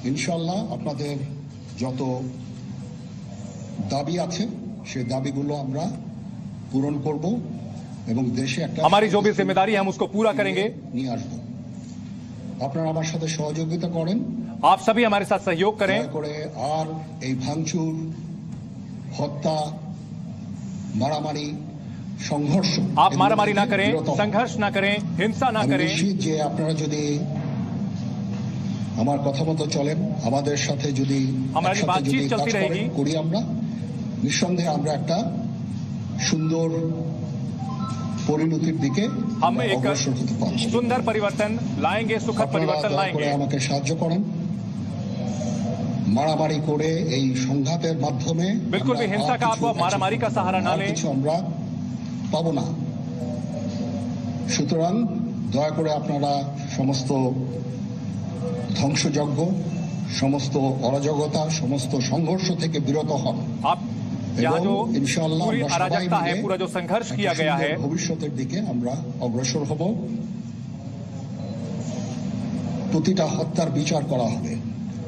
ইনশাআল্লাহ আপনাদের যত দাবি আছে সেই দাবিগুলো আমরা পূরণ করব এবং দেশে একটা हमारी जो भी जिम्मेदारी है हम उसको पूरा करेंगे। নিয়ে আসব। আপনারা আমার সাথে সহযোগিতা করেন, आप सभी हमारे साथ सहयोग करें। দয়া করে আর এই ভাঙচুর, হত্যা, মারামারি, সংঘর্ষ आप मारामारी ना करें, संघर्ष ना करें, हिंसा ना करें। যে আপনারা যদি আমার কথা মতো চলেন, আমাদের সাথে যদি हमारी बातचीत चलती रहेगी, করি আমরা নিঃসন্দেহে আমরা একটা সুন্দর পরিণতির দিকে हम एक অগ্রসর হতে পারব। सुंदर परिवर्तन लाएंगे, सुखद परिवर्तन लाएंगे। আমাকে সাহায্য করেন, মারামারি করে এই সংঘাতের মাধ্যমে बिल्कुल भी हिंसा का आप मारामारी का सहारा ना लें। কিছু আমরা পাবো না। সুতরাং দয়া করে আপনারা সমস্ত ধ্বংসযজ্ঞ, সমস্ত অরাজকতা, সমস্ত সংঘর্ষ থেকে বিরত হন। आप यहाँ जो पूरी अराजकता है, पूरा जो संघर्ष किया गया है, ভবিষ্যতের দিকে আমরা অগ্রসর হব। প্রতিটা হত্যার বিচার করা হবে,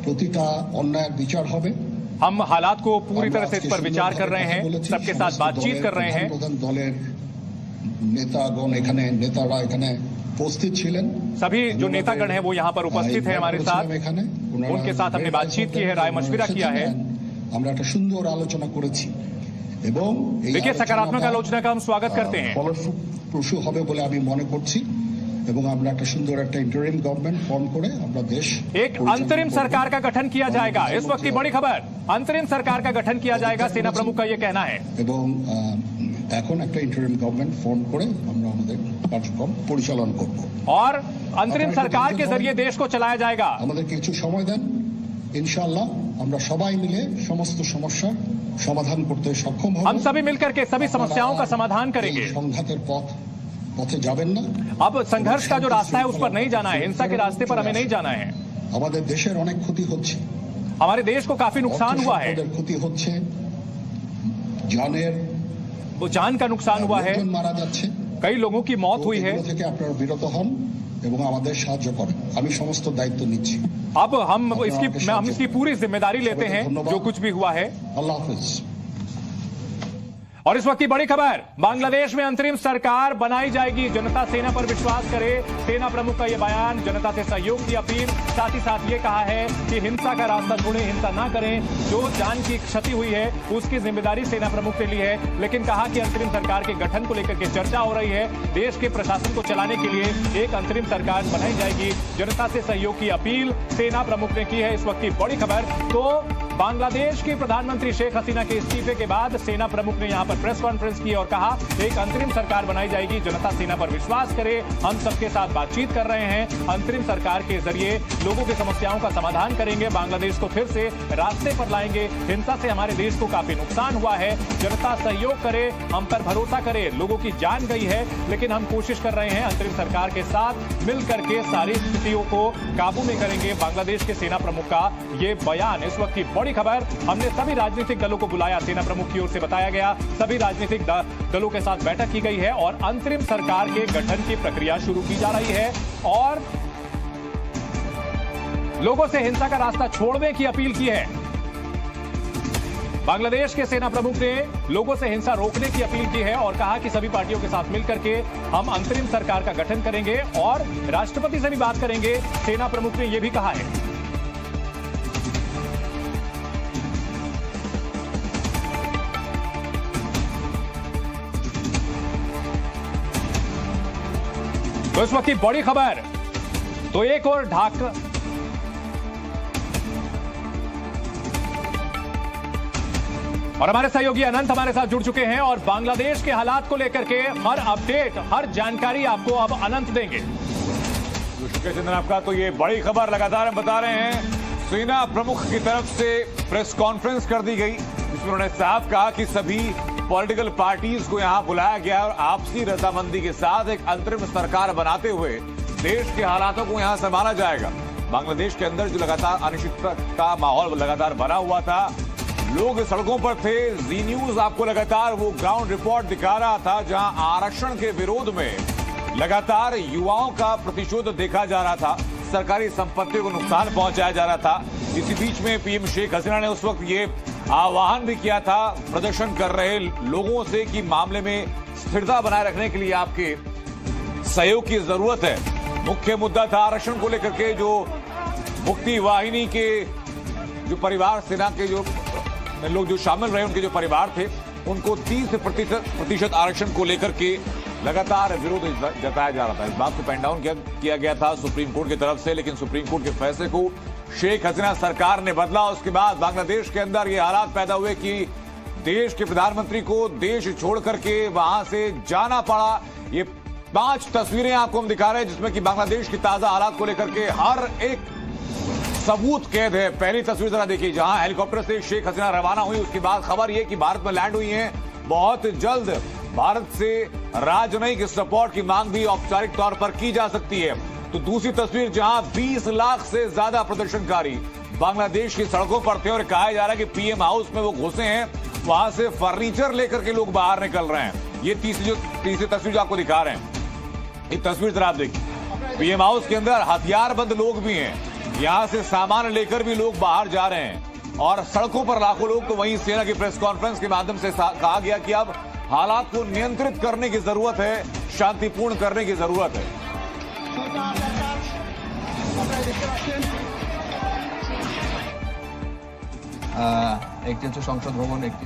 প্রতিটা অন্যায়ের বিচার হবে। हम हालात को पूरी तरह से इस पर विचार कर रहे हैं, सबके साथ बातचीत कर रहे हैं। প্রধান দলের নেতাগণ এখানে, নেতারা এখানে উপস্থিত ছিলেন। सभी जो नेतागण हैं वो यहाँ पर उपस्थित है हमारे साथ। उनके साथ हमने बातचीत की है, राय मशविरा किया है। আমরা একটা সুন্দর আলোচনা করেছি এবং देखिए सकारात्मक आलोचना का हम स्वागत करते हैं। ফলপ্রসূ হবে বলে আমি মনে করছি এবং আমরা একটা সুন্দর একটা ইন্টারিম গভর্নমেंट ফর্ম করে আমরা দেশ एक अंतरिम सरकार का गठन किया जाएगा। इस वक्त की बड़ी खबर, अंतरिम सरकार का गठन किया जाएगा, सेना प्रमुख का ये कहना है। এবং এখন একটা ইন্টারিম গভর্নমেंट ফর্ম করে আমরা আমাদের কার্যক্রম পরিচালনা করব और अंतरिम सरकार के जरिए देश को चलाया जाएगा। আমাদের কিছু সময় দেন, ইনশাআল্লাহ আমরা সবাই মিলে সমস্ত সমস্যা সমাধান করতে সক্ষম হব। हम सभी मिलकर के सभी समस्याओं का समाधान करेंगे। সংঘাতের পথে যাবেন না। अब संघर्ष का जो रास्ता है उस पर नहीं जाना है, हिंसा के रास्ते पर हमें नहीं जाना है। আমাদের দেশের অনেক ক্ষতি হচ্ছে, हमारे देश को काफी नुकसान हुआ है, ক্ষতি হচ্ছে, জানের वो जान का नुकसान हुआ है, মারা যাচ্ছে, कई लोगों की मौत हुई है। থেকে আপনারা বিরত হন এবং আমাদের সাহায্য করেন। আমি সমস্ত দায়িত্ব নিচ্ছি। अब हम इसकी पूरी जिम्मेदारी लेते हैं जो कुछ भी हुआ है। अल्लाह हाफिज। और इस वक्त की बड़ी खबर, बांग्लादेश में अंतरिम सरकार बनाई जाएगी, जनता सेना पर विश्वास करे। सेना प्रमुख का यह बयान, जनता से सहयोग की अपील, साथ ही साथ ये कहा है कि हिंसा का रास्ता छोड़ें, हिंसा ना करें। जो जान की क्षति हुई है उसकी जिम्मेदारी सेना प्रमुख ने ली है, लेकिन कहा कि अंतरिम सरकार के गठन को लेकर के चर्चा हो रही है। देश के प्रशासन को चलाने के लिए एक अंतरिम सरकार बनाई जाएगी, जनता से सहयोग की अपील सेना प्रमुख ने की है। इस वक्त की बड़ी खबर, तो बांग्लादेश के प्रधानमंत्री शेख हसीना के इस्तीफे के बाद सेना प्रमुख ने यहां पर प्रेस कॉन्फ्रेंस की और कहा एक अंतरिम सरकार बनाई जाएगी, जनता सेना पर विश्वास करे। हम सबके साथ बातचीत कर रहे हैं, अंतरिम सरकार के जरिए लोगों की समस्याओं का समाधान करेंगे, बांग्लादेश को फिर से रास्ते पर लाएंगे। हिंसा से हमारे देश को काफी नुकसान हुआ है, जनता सहयोग करे, हम पर भरोसा करे। लोगों की जान गई है, लेकिन हम कोशिश कर रहे हैं अंतरिम सरकार के साथ मिलकर के सारी स्थितियों को काबू में करेंगे। बांग्लादेश के सेना प्रमुख का ये बयान। इस वक्त की बड़ी खबर, हमने सभी राजनीतिक दलों को बुलाया, सेना प्रमुख की ओर से बताया गया। सभी राजनीतिक दलों के साथ बैठक की गई है और अंतरिम सरकार के गठन की प्रक्रिया शुरू की जा रही है और लोगों से हिंसा का रास्ता छोड़ने की अपील की है। बांग्लादेश के सेना प्रमुख ने लोगों से हिंसा रोकने की अपील की है और कहा कि सभी पार्टियों के साथ मिलकर के हम अंतरिम सरकार का गठन करेंगे और राष्ट्रपति से भी बात करेंगे। सेना प्रमुख ने यह भी कहा है। तो इस वक्त की बड़ी खबर, तो एक और ढाका और हमारे सहयोगी अनंत हमारे साथ जुड़ चुके हैं और बांग्लादेश के हालात को लेकर के हर अपडेट, हर जानकारी आपको अब अनंत देंगे। शुक्रिया चंदन आपका। तो ये बड़ी खबर लगातार हम बता रहे हैं, सेना प्रमुख की तरफ से प्रेस कॉन्फ्रेंस कर दी गई, जिसमें उन्होंने साफ कहा कि सभी पॉलिटिकल पार्टीज को यहां बुलाया गया और आपसी रजामंदी के साथ एक अंतरिम सरकार बनाते हुए देश के हालातों को यहां संभाला जाएगा। बांग्लादेश के अंदर जो लगातार अनिश्चितता का माहौल लगातार बना हुआ था, लोग सड़कों पर थे। जी न्यूज आपको लगातार वो ग्राउंड रिपोर्ट दिखा रहा था, जहां आरक्षण के विरोध में लगातार युवाओं का प्रतिशोध देखा जा रहा था, सरकारी संपत्ति को नुकसान पहुंचाया जा रहा था। इसी बीच में पीएम शेख हसीना ने उस वक्त ये आह्वान भी किया था प्रदर्शन कर रहे लोगों से कि मामले में स्थिरता बनाए रखने के लिए आपके सहयोग की जरूरत है। मुख्य मुद्दा था आरक्षण को लेकर के, जो मुक्ति वाहिनी के जो परिवार, सेना के जो लोग जो शामिल रहे, उनके जो परिवार थे, उनको 30% आरक्षण को लेकर के लगातार विरोध जताया जा रहा था। इस बात को पेन डाउन किया गया था सुप्रीम कोर्ट की तरफ से, लेकिन सुप्रीम कोर्ट के फैसले को शेख हसीना सरकार ने बदला। उसके बाद बांग्लादेश के अंदर ये हालात पैदा हुए कि देश के प्रधानमंत्री को देश छोड़ करके वहां से जाना पड़ा। ये 5 तस्वीरें आपको हम दिखा रहे हैं जिसमें कि बांग्लादेश की ताजा हालात को लेकर के हर एक सबूत कैद है। पहली तस्वीर जरा देखिए, जहां हेलीकॉप्टर से शेख हसीना रवाना हुई, उसके बाद खबर यह कि भारत में लैंड हुई है। बहुत जल्द भारत से राजनयिक सपोर्ट की मांग भी औपचारिक तौर पर की जा सकती है। तो दूसरी तस्वीर, जहां 20 लाख से ज्यादा प्रदर्शनकारी बांग्लादेश की सड़कों पर थे और कहा जा रहा है कि पीएम हाउस में वो घुसे हैं, वहां से फर्नीचर लेकर के लोग बाहर निकल रहे हैं। ये तीसरी तस्वीर जो आपको दिखा रहे हैं, ये तस्वीर जरा आप देखिए। पीएम हाउस के अंदर हथियारबंद लोग भी हैं, यहां से सामान लेकर भी लोग बाहर जा रहे हैं और सड़कों पर लाखों लोग। तो वहीं सेना की प्रेस कॉन्फ्रेंस के माध्यम से कहा गया कि अब हालात को नियंत्रित करने की जरूरत है, शांतिपूर्ण करने की जरूरत है। একটি হচ্ছে সংসদ ভবন, একটি